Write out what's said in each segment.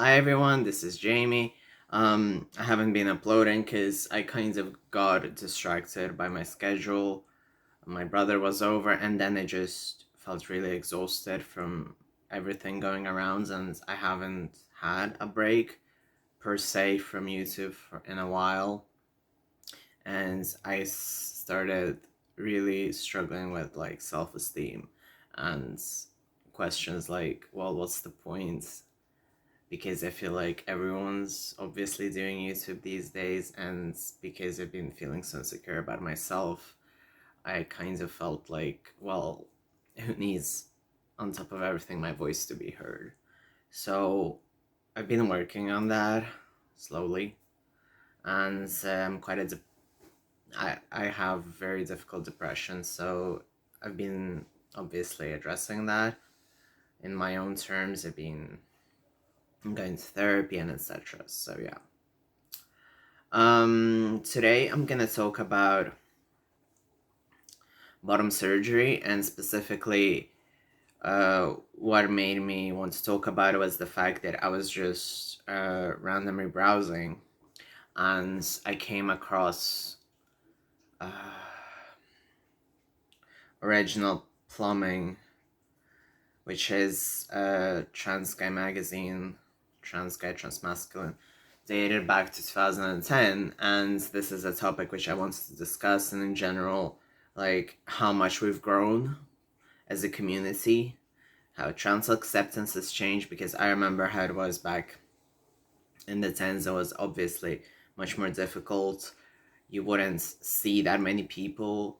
Hi everyone, this is Jamie. I haven't been uploading because I kind of got distracted by my schedule. My brother was over, and then I just felt really exhausted from everything going around, and I haven't had a break per se from YouTube in a while. And I started really struggling with like self esteem and questions like, well, what's the point? Because I feel like everyone's obviously doing YouTube these days, and because I've been feeling so insecure about myself, I kind of felt like, well, who needs, on top of everything, my voice to be heard? So I've been working on that slowly, and I have very difficult depression, so I've been obviously addressing that in my own terms. I've been going to therapy and etc. So yeah. Today I'm gonna talk about bottom surgery, and specifically, what made me want to talk about it was the fact that I was just randomly browsing, and I came across uh, Original Plumbing, which is a trans guy magazine, trans guy, trans masculine, dated back to 2010. And this is a topic which I wanted to discuss, and in general, like how much we've grown as a community, how trans acceptance has changed. Because I remember how it was back in the 10s. It was obviously much more difficult. You wouldn't see that many people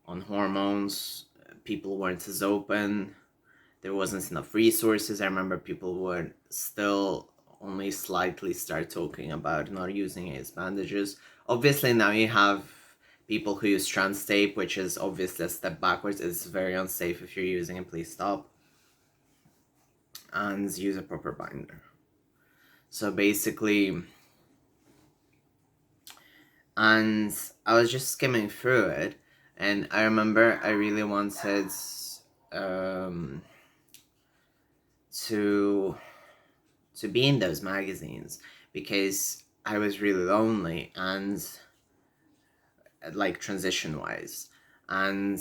on hormones, people weren't as open, there wasn't enough resources. I remember people would still only slightly start talking about not using it as bandages. Obviously, now you have people who use trans tape, which is obviously a step backwards. It's very unsafe. If you're using it, please stop and use a proper binder. So basically, and I was just skimming through it, and I remember I really wanted um, to be in those magazines because I was really lonely, and like transition wise, and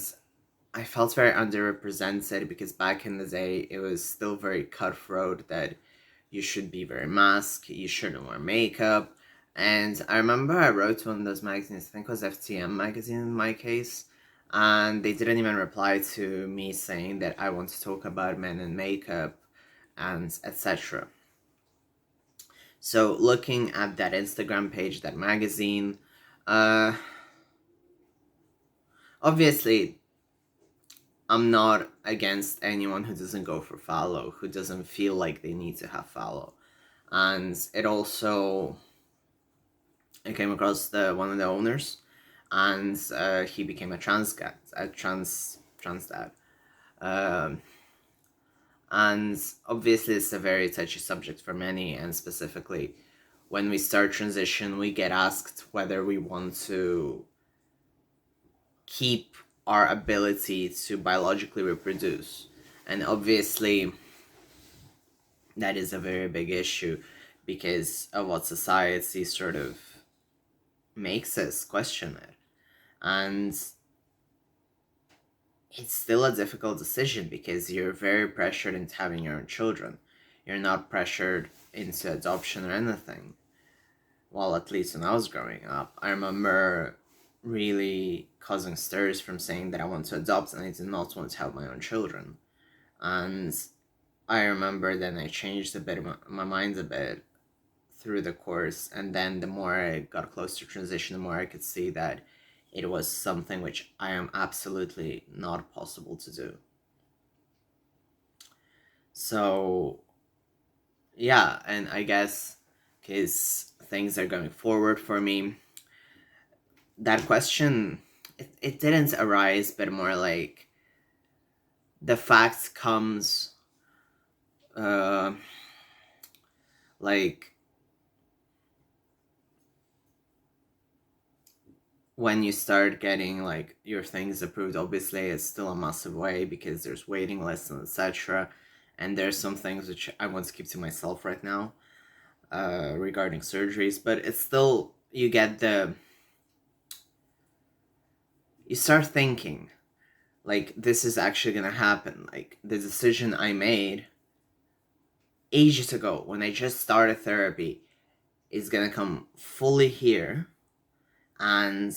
I felt very underrepresented because back in the day it was still very cutthroat that you should be very masked, you shouldn't wear makeup. And I remember I wrote one of those magazines, I think it was FTM magazine in my case, and they didn't even reply to me saying that I want to talk about men in makeup and etc. So looking at that Instagram page, that magazine, uh, obviously I'm not against anyone who doesn't go for follow, who doesn't feel like they need to have follow. And it also, I came across one of the owners, and he became a trans guy, a trans dad. Um, and obviously it's a very touchy subject for many, and specifically when we start transition, we get asked whether we want to keep our ability to biologically reproduce. And obviously, that is a very big issue because of what society sort of makes us question it. And it's still a difficult decision because you're very pressured into having your own children. You're not pressured into adoption or anything. Well, at least when I was growing up, I remember really causing stirs from saying that I want to adopt and I did not want to have my own children. And I remember then I changed a bit of my mind a bit through the course, and then the more I got close to transition, the more I could see that it was something which I am absolutely not possible to do. So yeah, and I guess because things are going forward for me, that question, it didn't arise, but more like the fact comes uh like when you start getting like your things approved. Obviously it's still a massive way because there's waiting lists and etc, and there's some things which I want to keep to myself right now. regarding surgeries, but it's still, you start thinking, like, this is actually gonna happen. Like, the decision I made ages ago when I just started therapy is gonna come fully here, and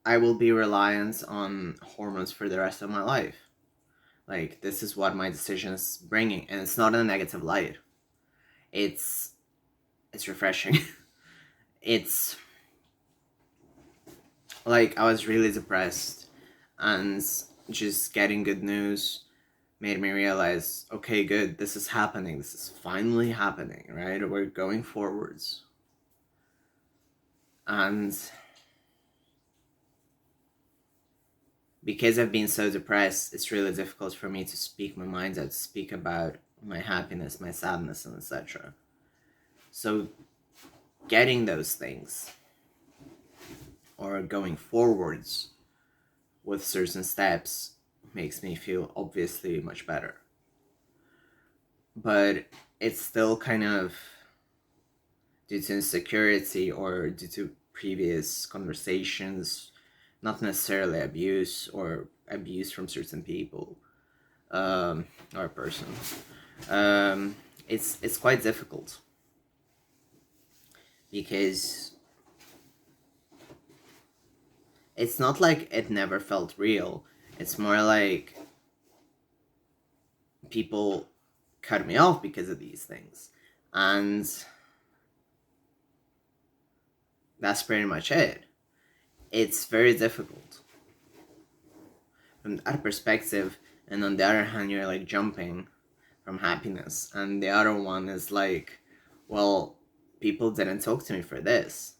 I will be reliant on hormones for the rest of my life. Like, this is what my decision is bringing, and it's not in a negative light. It's refreshing. It's like, I was really depressed, and just getting good news made me realize, okay, good, this is happening. This is finally happening, right? We're going forwards. And because I've been so depressed, it's really difficult for me to speak my mind out, to speak about my happiness, my sadness, and etc. So getting those things, or going forwards with certain steps, makes me feel obviously much better. But it's still kind of due to insecurity or due to previous conversations, not necessarily abuse or abuse from certain people, or person. It's quite difficult, because it's not like it never felt real. It's more like people cut me off because of these things, and that's pretty much it. It's very difficult from that perspective. And on the other hand, you're like jumping from happiness, and the other one is like, well, people didn't talk to me for this.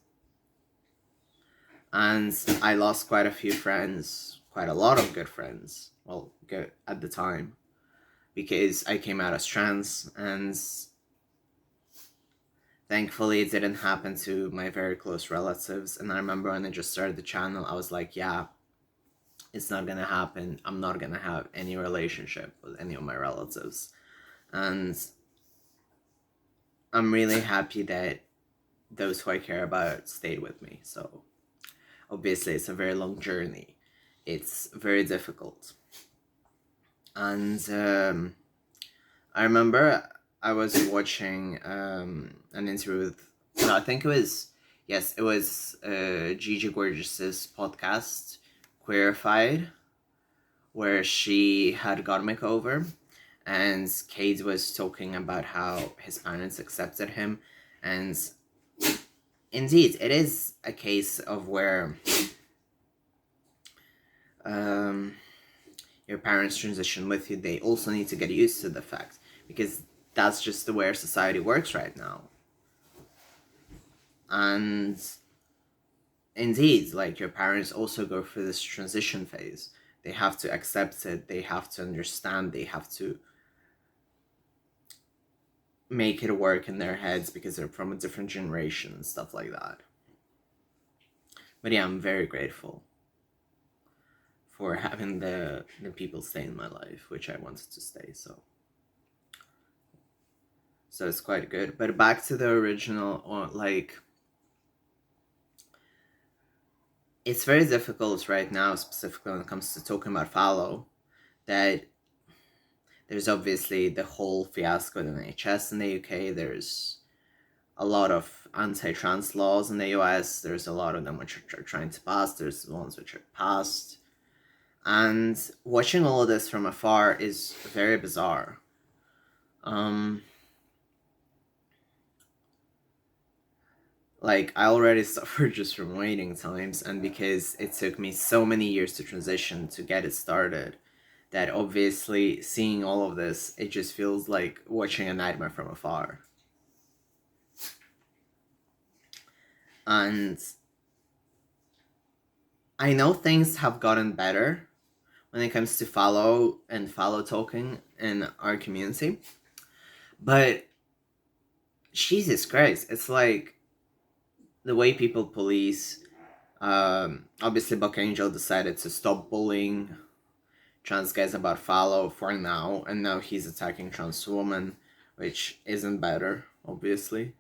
And I lost quite a few friends, quite a lot of good friends, well, good at the time, because I came out as trans, and thankfully it didn't happen to my very close relatives. And I remember when I just started the channel, I was like, yeah, it's not gonna happen. I'm not gonna have any relationship with any of my relatives. And I'm really happy that those who I care about stayed with me. So obviously it's a very long journey. It's very difficult. And I remember I was watching an interview with, no, I think it was, yes, it was Gigi Gorgeous's podcast, Queerified, where she had got a makeover, and Cade was talking about how his parents accepted him. And indeed, it is a case of where your parents transition with you. They also need to get used to the fact, because that's just the way our society works right now. And indeed, like, your parents also go through this transition phase. They have to accept it, they have to understand, they have to make it work in their heads, because they're from a different generation and stuff like that. But yeah, I'm very grateful for having the people stay in my life, which I wanted to stay. So it's quite good. But back to the original, or like, it's very difficult right now, specifically when it comes to talking about fallow, that there's obviously the whole fiasco with the NHS in the UK. There's a lot of anti-trans laws in the US. There's a lot of them which are trying to pass. There's the ones which are passed. And watching all of this from afar is very bizarre. Like, I already suffered just from waiting times, and because it took me so many years to transition to get it started, that obviously seeing all of this, it just feels like watching a nightmare from afar. And I know things have gotten better when it comes to fallow talking in our community, but Jesus Christ, it's like the way people police. Obviously, Buck Angel decided to stop bullying trans guys about follow for now, and now he's attacking trans women, which isn't better, obviously.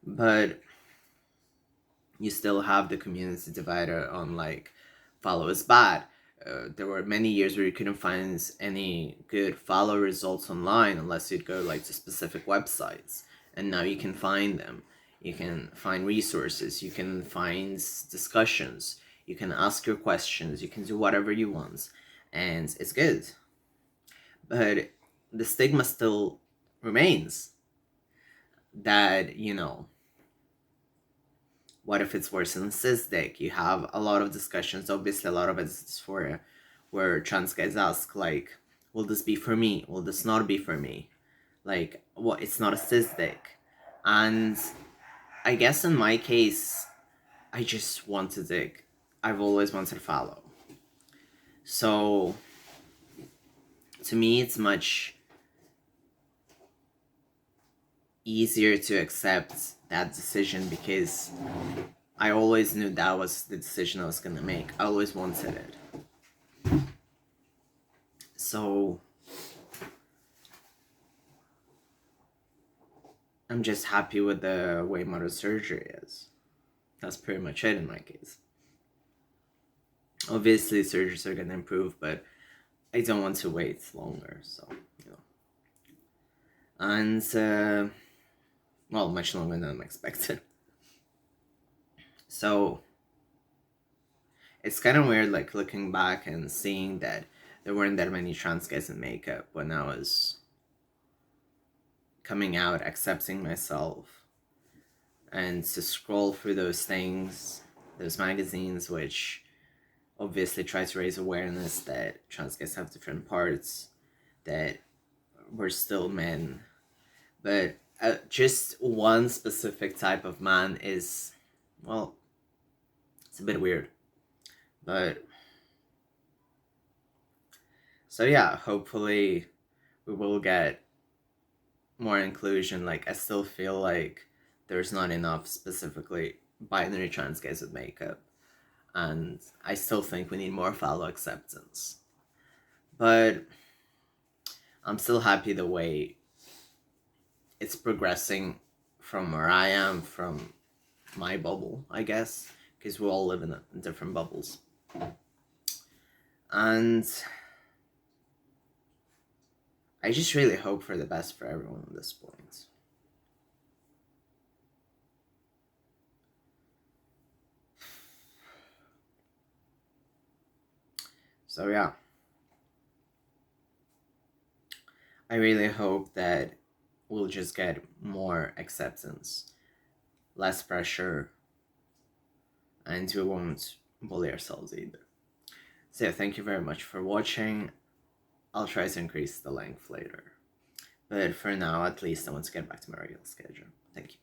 But you still have the community divided on like follow is bad. There were many years where you couldn't find any good follow results online unless you'd go like to specific websites, and now you can find them. You can find resources, you can find discussions, you can ask your questions, you can do whatever you want, and it's good. But the stigma still remains that, what if it's worse than cisdick? You have a lot of discussions. Obviously, a lot of it is dysphoria, where trans guys ask, like, will this be for me? Will this not be for me? Like, what? It's not a cisdick. And I guess in my case, I just wanted dick. I've always wanted to follow. So, to me, it's much easier to accept that decision because I always knew that was the decision I was gonna make. I always wanted it. So I'm just happy with the way Mother surgery is. That's pretty much it in my case. Obviously surgeries are gonna improve, but I don't want to wait longer, so and well, much longer than I'm expected. So it's kind of weird, like looking back and seeing that there weren't that many trans guys in makeup when I was coming out, accepting myself, and to scroll through those things, those magazines, which obviously try to raise awareness that trans guys have different parts, that we're still men, but just one specific type of man is, well, it's a bit weird. But so yeah, hopefully we will get more inclusion. Like, I still feel like there's not enough specifically binary trans guys with makeup, and I still think we need more follow acceptance. But I'm still happy the way it's progressing from where I am, from my bubble, I guess, because we all live in different bubbles. And I just really hope for the best for everyone at this point. So yeah, I really hope that we'll just get more acceptance, less pressure, and we won't bully ourselves either. So yeah, thank you very much for watching. I'll try to increase the length later. But for now, at least, I want to get back to my regular schedule. Thank you.